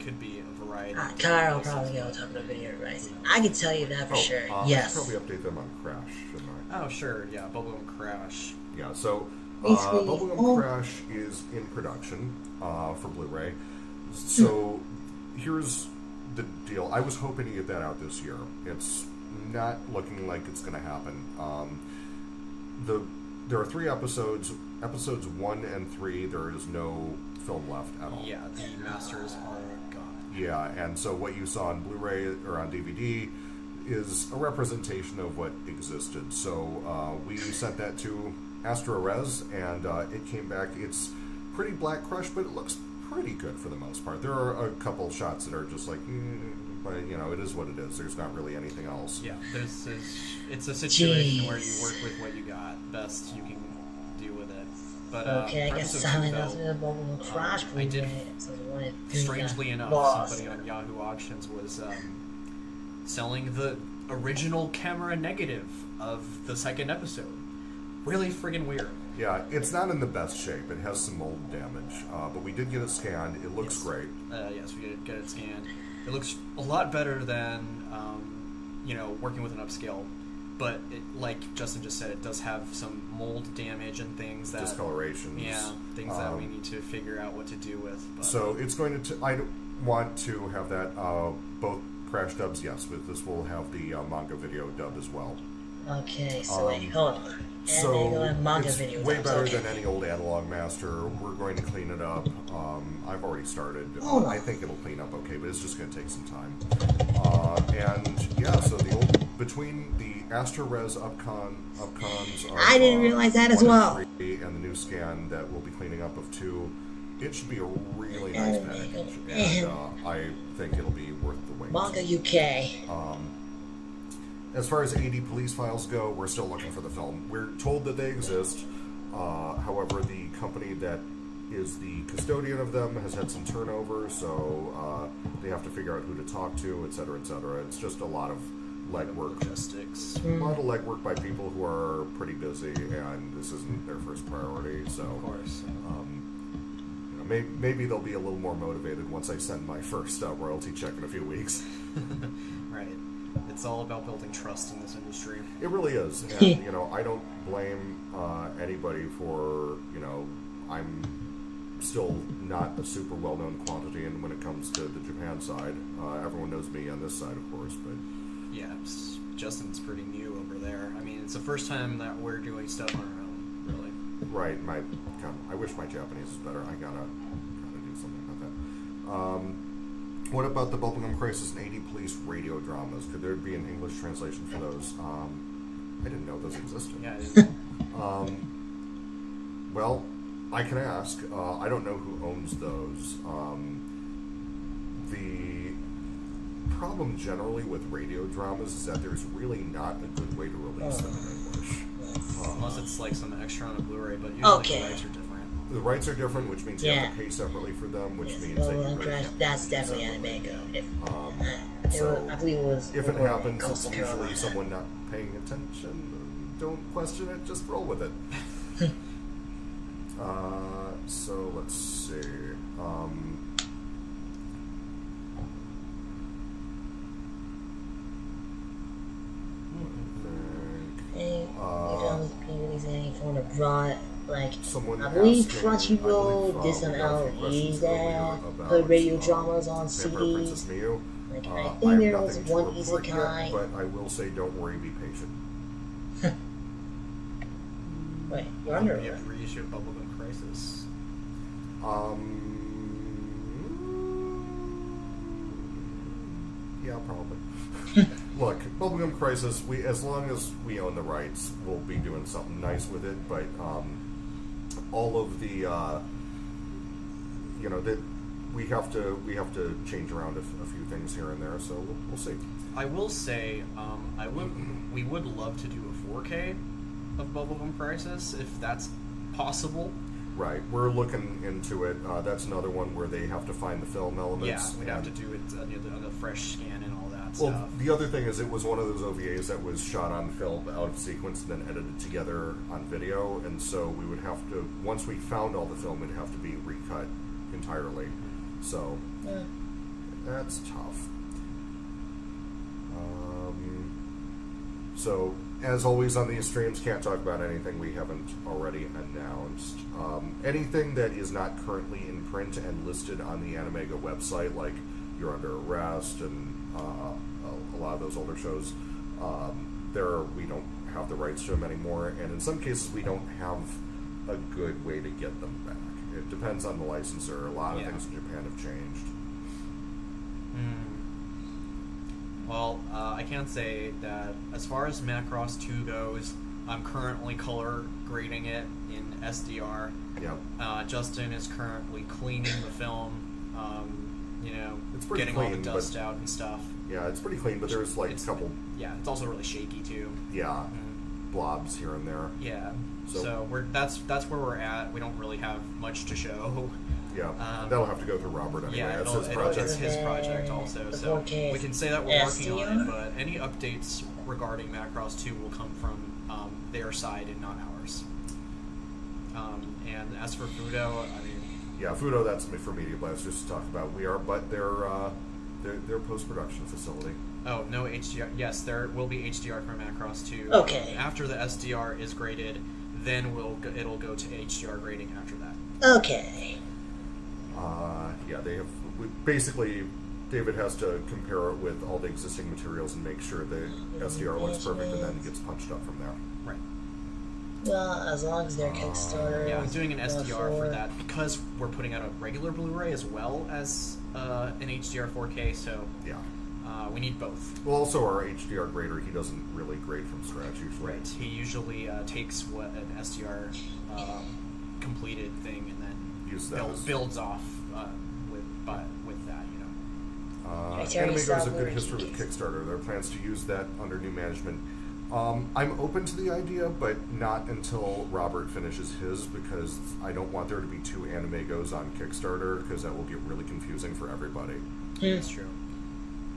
could be a variety. Kyle will probably go talk about video rights. I can tell you that for sure. I Yes. should probably update them on Crash, shouldn't I? Oh, sure, yeah, Bubblegum Crash. Yeah, so Basically, Bubblegum Crash is in production for Blu-ray. So here's the deal. I was hoping to get that out this year. It's not looking like it's going to happen. There are 3 episodes. Episodes 1 and 3, there is no film left at all. Yeah, the masters are gone. Yeah, and so what you saw on Blu-ray or on DVD is a representation of what existed. So we sent that to Astra Res, and it came back. It's pretty Black Crush, but it looks pretty good for the most part. There are a couple shots that are just like, but you know, it is what it is. There's not really anything else. Yeah, it's a situation where you work with what you got. Best you can do with it. But Okay, I for guess episode Simon 2, does though, the Bubblegum Crash. I did. Blu-ray. Strangely enough, Lost. somebody on Yahoo Auctions was selling the original camera negative of the second episode. Really friggin' weird. Yeah, it's not in the best shape. It has some mold damage, but we did get it scanned. It looks great. Yes, we did get it scanned. It looks a lot better than, working with an upscale. But like Justin just said, it does have some mold damage and things that Discolorations. Yeah, things that we need to figure out what to do with. But. So it's going to. I want to have that both Crash dubs. Yes, but this will have the manga video dub as well. Okay, so wait, hold on. So and manga it's video way dubs, better okay. than any old analog master. We're going to clean it up. I've already started. Oh. I think it'll clean up okay, but it's just going to take some time. And yeah, so between the Astra Res upcons, of, I didn't realize that as 1 and well. 3, and the new scan that we'll be cleaning up of 2, it should be a really nice package, and I think it'll be worth the wait. Manga UK. As far as 80 police files go, we're still looking for the film. We're told that they exist. However, the company that is the custodian of them has had some turnover, so they have to figure out who to talk to, etc., etc. It's just a lot of legwork. Logistics. A lot of legwork by people who are pretty busy, and this isn't their first priority. So, Of course. maybe they'll be a little more motivated once I send my first royalty check in a few weeks. Right. It's all about building trust in this industry. It really is, and I don't blame anybody for I'm still not a super well-known quantity, and when it comes to the Japan side, everyone knows me on this side, of course. But Yeah, Justin's pretty new over there. I mean, it's the first time that we're doing stuff on our own, really. right, I wish my Japanese was better. I gotta do something about that. What about the Bubblegum Crisis and 80 Police radio dramas? Could there be an English translation for those? I didn't know those existed. Yeah, I didn't know. Well, I can ask. I don't know who owns those. The problem generally with radio dramas is that there's really not a good way to release them in English. Unless it's like some extra on a Blu-ray, but usually Okay. the rights are different. The rights are different, which means you Yeah. have to pay separately for them, which Yes, means that you Bubblegum really Crash, can't that's release them definitely separately. AnimEigo. So, I believe it was. If it recorded in happens, it's Coastal usually Carolina. someone not paying attention. Don't question it, just roll with it. So let's see. Hey, release any form of broad, like, Someone I believe asking- Crunchyroll I did some we got a few questions LEs earlier that about, put radio dramas on Vampire CDs. Princess Miyu. Like, I I have think there was nothing to one report yet, isekai. but I will say, don't worry, be patient. Wait, you're under You have to reissue Bubblegum Crisis. Yeah, probably. Look, Bubblegum Crisis. As long as we own the rights, we'll be doing something nice with it. But all of the, that we have to change around a few things here and there. So we'll see. I will say, we would love to do a 4K of Bubblegum Crisis if that's possible. Right, we're looking into it. That's another one where they have to find the film elements. Yeah, we'd have to do it on a fresh scan and all that Well, stuff. the other thing is it was one of those OVAs that was shot on film out of sequence and then edited together on video, and so we would have to, once we found all the film, it'd have to be recut entirely. So, That's tough. So, as always on these streams, can't talk about anything we haven't already announced. Anything that is not currently in print and listed on the AnimEigo website, like You're Under Arrest and a lot of those older shows, we don't have the rights to them anymore, and in some cases we don't have a good way to get them back. It depends on the licensor. A lot of things in Japan have changed. Well, I can say that as far as Macross 2 goes, I'm currently color grading it in SDR. Yep. Justin is currently cleaning the film, It's pretty getting clean, all the dust out and stuff. Yeah, it's pretty clean, but there's like a couple... Yeah, it's also really shaky too. Yeah, blobs here and there. Yeah, so that's where we're at. We don't really have much to show. Yeah, that'll have to go through Robert anyway. Yeah, That's his project. it's his project also. So we can say that we're working on it, but any updates regarding Macross 2 will come from their side and not ours. And as for Fudo, I mean... Yeah, Fudo, that's for Media Blast just to talk about. But their post-production facility. Oh, no HDR. Yes, there will be HDR for Macross 2. Okay. After the SDR is graded, then it'll go to HDR grading after that. Okay. Yeah, they have... Basically, David has to compare it with all the existing materials and make sure the SDR looks perfect, and then it gets punched up from there. Right. Well, as long as they're Kickstarter... Yeah, I'm doing an SDR for that because we're putting out a regular Blu-ray as well as an HDR 4K, so... Yeah. We need both. Well, also our HDR grader, he doesn't really grade from scratch usually. Right. He usually takes what an SDR completed thing and then builds off with that, AnimEigo has a good history with Kickstarter. There are plans to use that under new management. I'm open to the idea, but not until Robert finishes his, because I don't want there to be two AnimEigos on Kickstarter, because that will get really confusing for everybody. That's true.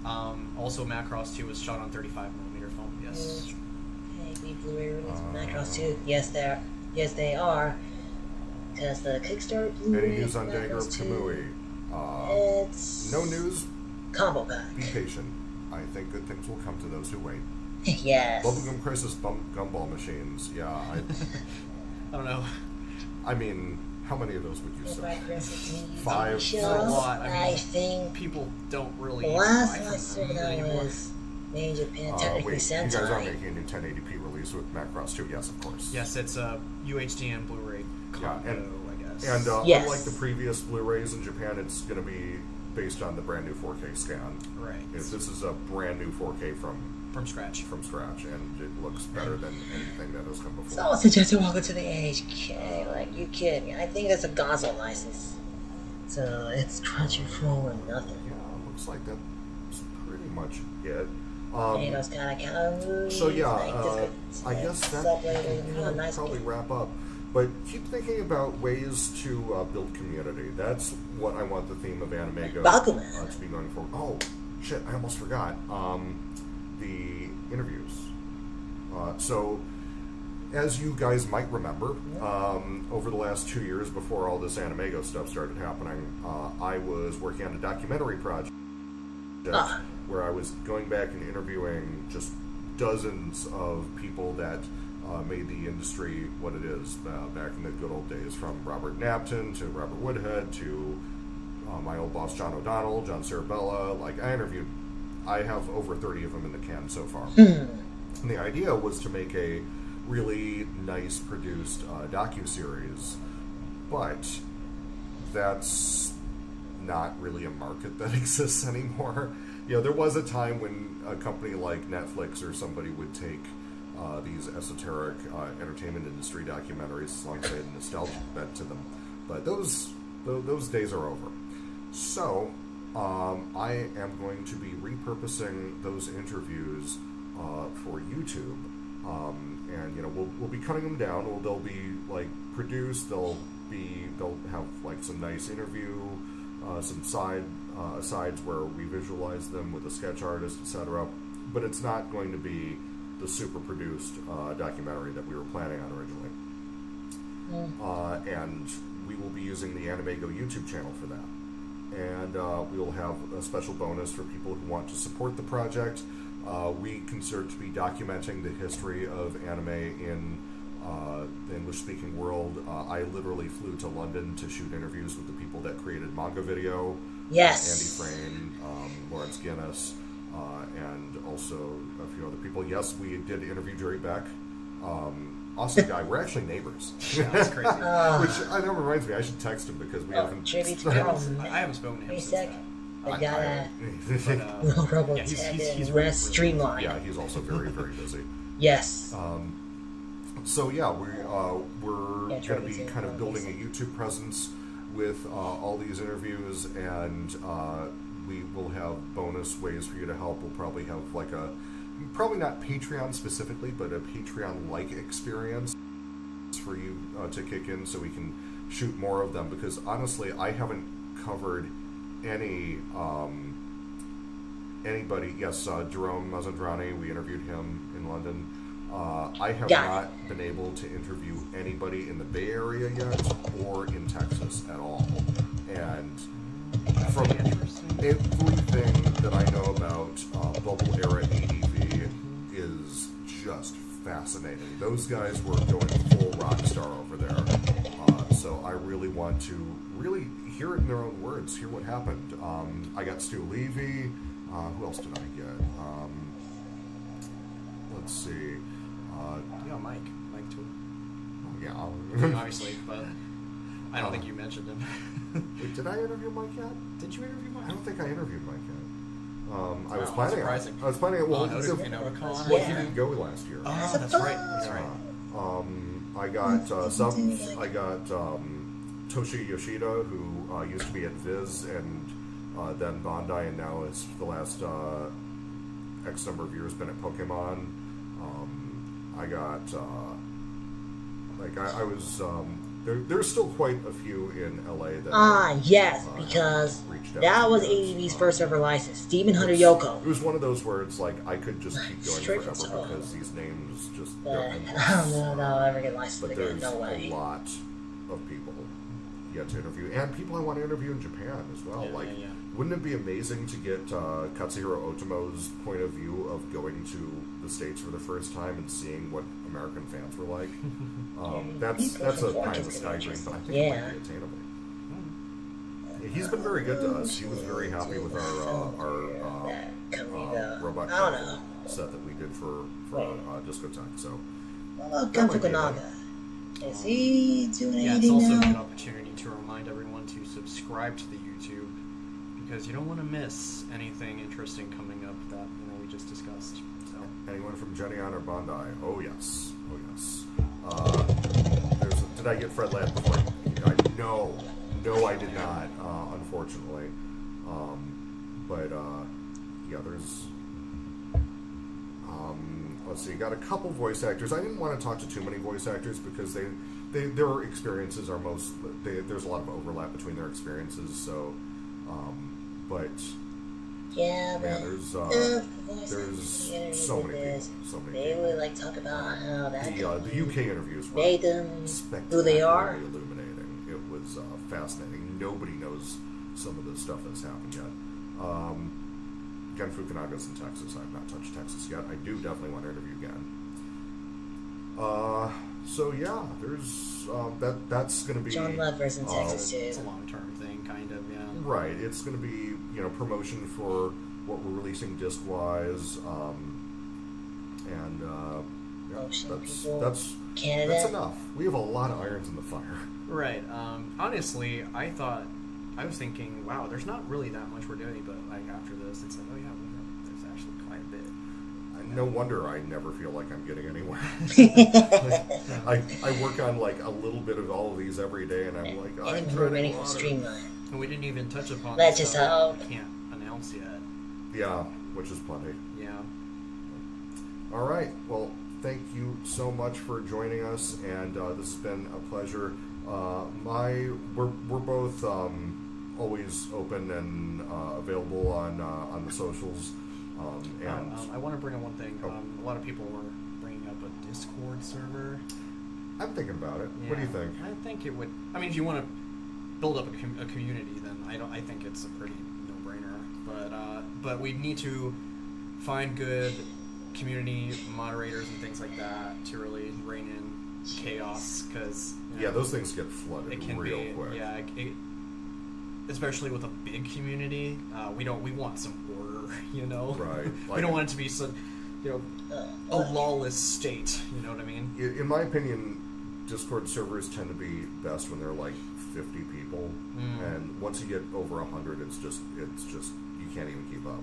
Also, Macross 2 was shot on 35mm film. Yes. Hey, Blu-ray release Macross 2. Yes, they are. Because the Kickstarter Blu-ray. Any news on Dagger of Kamui? It's no news. Combo pack. Be patient. I think good things will come to those who wait. Yes. Bubblegum Crisis gumball machines. Yeah, I don't know. I mean, how many of those would you sell? 5. A lot. I think people don't really. The last one I saw that was made in Japan, technically Sentai. You guys are making a new 1080p release with Macross 2, yes, of course. Yes, it's a UHD and Blu-ray combo, I guess. And yes. Unlike the previous Blu-rays in Japan, it's going to be based on the brand new 4K scan. Right. This is a brand new 4K from scratch, and it looks better than anything that has come before. Someone suggested welcome to the HK. Like, you kidding me? I think that's a Gonzo license. So it's Crunchyroll or nothing. Yeah, looks like that's pretty much it. Those kind of movies. So yeah, like I guess that can nice probably wrap up. But keep thinking about ways to build community. That's what I want the theme of AnimEigo to be going forward. Oh, shit, I almost forgot. The interviews. So, as you guys might remember, over the last 2 years before all this AnimEigo stuff started happening, I was working on a documentary project where I was going back and interviewing just dozens of people that made the industry what it is back in the good old days, from Robert Napton to Robert Woodhead to my old boss John O'Donnell, John Cerabella. Like, I have over 30 of them in the can so far. And the idea was to make a really nice produced docuseries, but that's not really a market that exists anymore. There was a time when a company like Netflix or somebody would take these esoteric entertainment industry documentaries, as long as they had a nostalgia bent to them. But those days are over. So I am going to be repurposing those interviews for YouTube, and we'll be cutting them down. They'll be like produced. They'll have like some nice interview, some sides where we visualize them with a sketch artist, etc. But it's not going to be the super produced documentary that we were planning on originally. And we will be using the AnimEigo YouTube channel for that. and we will have a special bonus for people who want to support the project. We consider to be documenting the history of anime in the English-speaking world. I literally flew to London to shoot interviews with the people that created Manga Video. Yes. Andy Frayne, Lawrence Guinness, and also a few other people. Yes, we did interview Jerry Beck. Awesome guy. We're actually neighbors. Yeah, that's crazy. Which I know reminds me, I should text him because we haven't. Tribute to I Carl. haven't spoken to him since Sec. then. The guy But, that Robotech he's and really, Rest Streamline. yeah, he's also very, very busy. Yes. So yeah, we're going to be Tribute to kind of Carl, building a YouTube presence with all these interviews, and we will have bonus ways for you to help. We'll probably have like probably not Patreon specifically, but a Patreon-like experience for you to kick in, so we can shoot more of them. Because honestly, I haven't covered anybody. Yes, Jerome Mazandrani, we interviewed him in London. I have not been able to interview anybody in the Bay Area yet or in Texas at all. And from everything that I know about Bubble Era ADV is just fascinating. Those guys were going full rock star over there. So I really want to really hear it in their own words, hear what happened. I got Stu Levy. Who else did I get? Let's see. Yeah, Mike too. Yeah. I mean, obviously, but I don't think you mentioned him. Wait, did I interview Mike yet? Did you interview Mike? I don't think I interviewed Mike yet. I was Wow, planning. surprising. I was planning. Well, Otakon. well, he didn't go last year. Oh, that's right. That's right. I got I got Toshi Yoshida, who used to be at Viz and then Bandai, and now is the last X number of years been at Pokemon. I got I was there's still quite a few in LA that yes, because that was ADV's first ever license. Demon Hunter Yoko. It was one of those where it's like I could just keep going Straight forever from Soho. because these names just But they're I endless. don't know if I'll ever get licensed But again. there's No way. a lot of people yet to interview, and people I want to interview in Japan as well. Yeah. Wouldn't it be amazing to get Katsuhiro Otomo's point of view of going to the States for the first time and seeing what American fans were like? That's a kind of a sky dream, but I think it might be attainable. He's been very good to us. He was very happy with our robot I don't know. set that we did for Discotheque. So What about Gun Fukunaga? Is he doing Yeah, it's anything also a good now? opportunity to remind everyone to subscribe to the YouTube because you don't want to miss anything interesting coming up that we just discussed. So anyone from Genion or Bandai? Oh yes. Did I get Fred Ladd before? No, I did not. Unfortunately, but yeah, there's. Let's see. Got a couple voice actors. I didn't want to talk to too many voice actors because their experiences are there's a lot of overlap between their experiences. So, but Yeah, man, but there's so many people. So many They people. would like talk about how that The UK interviews were made them who they are. spectacularly illuminating. It was fascinating. Nobody knows some of the stuff that's happened yet. Gen Fukunaga's in Texas. I've not touched Texas yet. I do definitely want to interview Gen. So yeah, there's that's going to be John Ledver's in Texas too. it's a long-term thing, kind of. Yeah. right. It's going to be promotion for what we're releasing disc-wise, and Motion people. that's Canada. that's enough. We have a lot of irons in the fire. Right. Honestly, I was thinking, wow, there's not really that much we're doing, but like after this, it's like, oh yeah, there's actually quite a bit. No wonder I never feel like I'm getting anywhere. I work on like a little bit of all of these every day, and I'm like, I'm Improving trying from to Streamline. And we didn't even touch upon That's the just stuff how- we can't announce yet. Yeah, which is plenty. Yeah. All right. Well, thank you so much for joining us, and this has been a pleasure. We're both always open and available on the socials. And I want to bring up one thing. Oh. A lot of people were bringing up a Discord server. I'm thinking about it. Yeah. What do you think? I think it would. I mean, if you want to build up a community, then I think it's a pretty no-brainer. But we need to find good community moderators and things like that to really rein in chaos, because Yeah, those things get flooded it can real be quick. yeah, especially with a big community. We want some order, you know. Right. We don't want it to be so, you know, a lawless state. You know what I mean? In my opinion, Discord servers tend to be best when they're like 50 people, and once you get over 100, it's just you can't even keep up.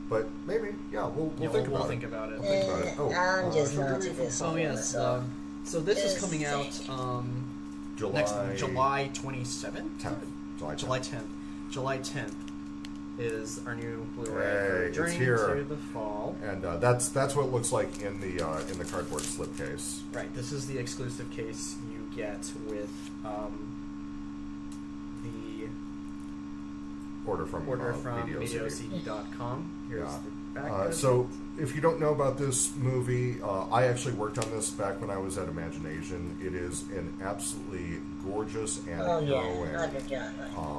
But maybe, yeah, we'll think about it. Think about it. We'll think about it. Oh, I'm just should we not do to it? this. Oh yes. So this is coming out July July 27th. 10th. July 10th. July 10th is our new Blu-ray Hey, for it's Journey here. to the Fall. And that's what it looks like in the cardboard slipcase. Right. This is the exclusive case you get with the Order from MediaCD.com. Here's Yeah. the back. So, if you don't know about this movie, I actually worked on this back when I was at Imagination. It is an absolutely gorgeous and Oh yeah, I harrowing forgot.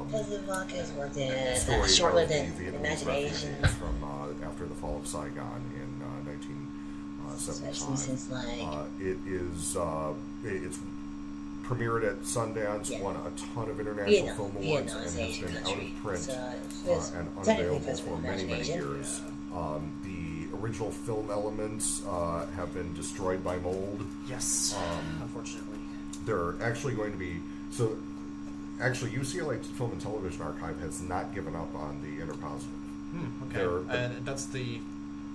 Because the Vodka's worked in story short-lived of in the Vietnamese Imagination. refugees from after the fall of Saigon in Especially 1975. since like It is it's premiered at Sundance, Yeah. won a ton of international Vietnam, film awards, Vietnam and is has Asian been out country, of print so it's and technically unavailable fits for with many Imagination. years. The original film elements have been destroyed by mold. yes. Unfortunately. They're actually going to be so. Actually, UCLA Film and Television Archive has not given up on the interpositive. Okay. That's the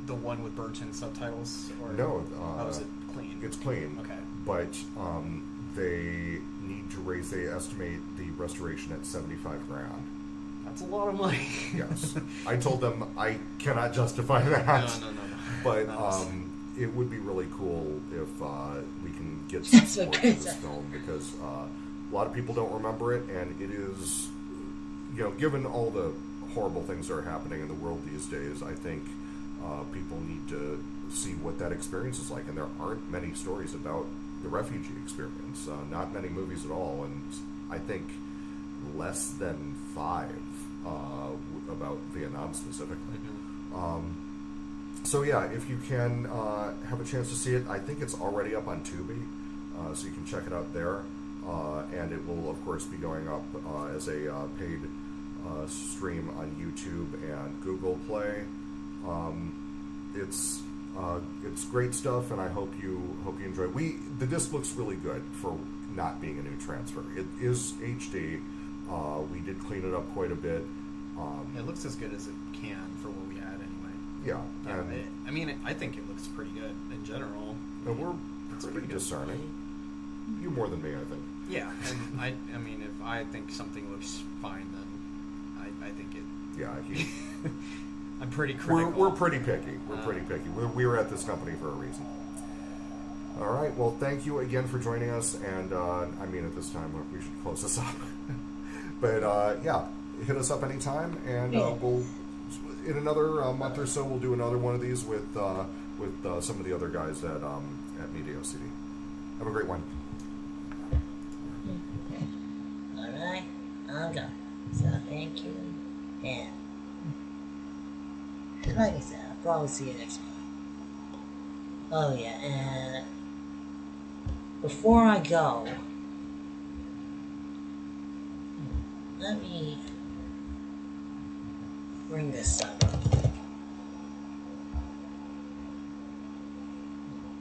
one with burnt-in subtitles, or No, is it clean? It's clean. Okay. But they need to raise. They estimate the restoration at $75,000. That's a lot of money. Yes, I told them I cannot justify that. No. But Nice. it would be really cool if we can get some That's what support for Chris this said. film, because a lot of people don't remember it, and it is, given all the horrible things that are happening in the world these days, I think people need to see what that experience is like, and there aren't many stories about the refugee experience, not many movies at all, and I think less than 5 about Vietnam specifically. So yeah, if you can have a chance to see it, I think it's already up on Tubi, so you can check it out there, and it will of course be going up as a paid stream on YouTube and Google Play. It's great stuff, and I hope you enjoy. The disc looks really good for not being a new transfer. It is HD. We did clean it up quite a bit. It looks as good as it can for what we had anyway. Yeah, Yeah, I think it looks pretty good in general. and we're It's pretty pretty good. discerning. You more than me, I think. Yeah, and I mean, if I think something looks fine, then I think it. Yeah, I'm pretty critical. we're pretty picky. We're pretty picky. We're at this company for a reason. All right. Well, thank you again for joining us, and I mean, at this time we should close this up. But yeah, hit us up anytime, and we'll in another month or so we'll do another one of these with some of the other guys at Media CD. Have a great one. Alright, I'm done. So thank you, and like I said, I'll probably see you next month. Oh yeah, and before I go, let me bring this up.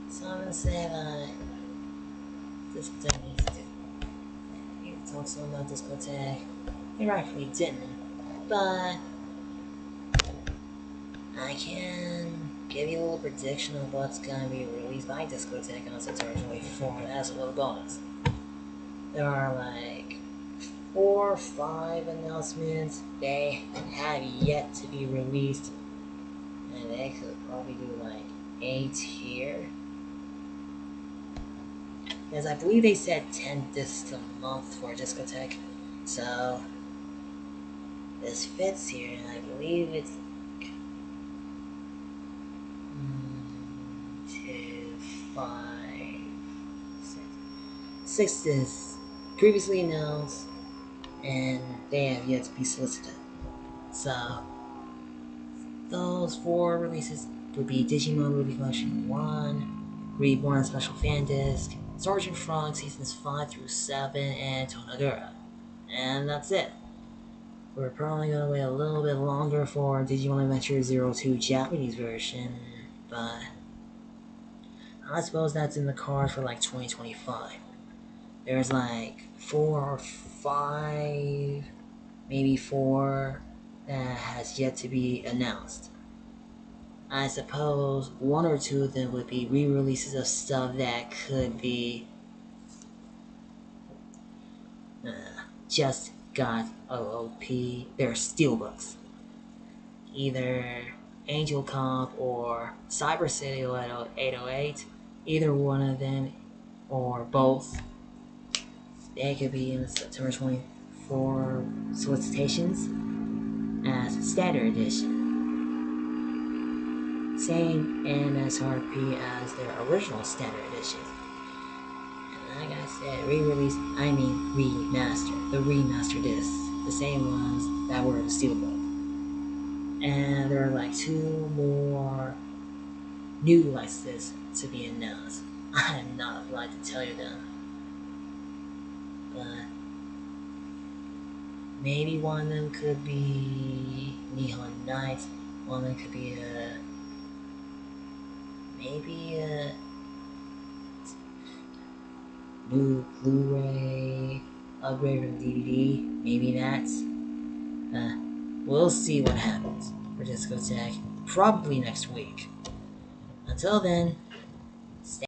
So I'm gonna say that this thing needs to. You talked some about discotheque. You rightfully didn't, but I can give you a little prediction of what's gonna be released by discotheque on September 24th as a little bonus. There are like 4 or 5 announcements they have yet to be released, and they could probably do like 8 here. Because I believe they said 10 discs a month for discotheque, so this fits here, and I believe it's 2, 5, 6 discs previously announced, and they have yet to be solicited. So, those 4 releases would be Digimon Movie Collection 1, Reborn Special Fan Disc, Sergeant Frog Seasons 5 through 7, and Tonagura. And that's it. We're probably gonna wait a little bit longer for Digimon Adventure 02 Japanese version, but I suppose that's in the card for like 2025. There's like 4 or 5, maybe 4 that has yet to be announced. I suppose 1 or 2 of them would be re-releases of stuff that could be just got OOP. They're steelbooks. Either Angel Comp or Cyber City 808. Either one of them or both. They could be in the September 24 solicitations as Standard Edition. Same MSRP as their original Standard Edition. And like I said, remaster. The remaster discs. The same ones that were in the Steelbook. And there are like 2 more new licenses to be announced. I am not allowed to tell you them. But maybe one of them could be Nihon Nights. One of them could be maybe a new Blu-ray upgrade from DVD. Maybe that's. We'll see what happens for Discotech probably next week. Until then,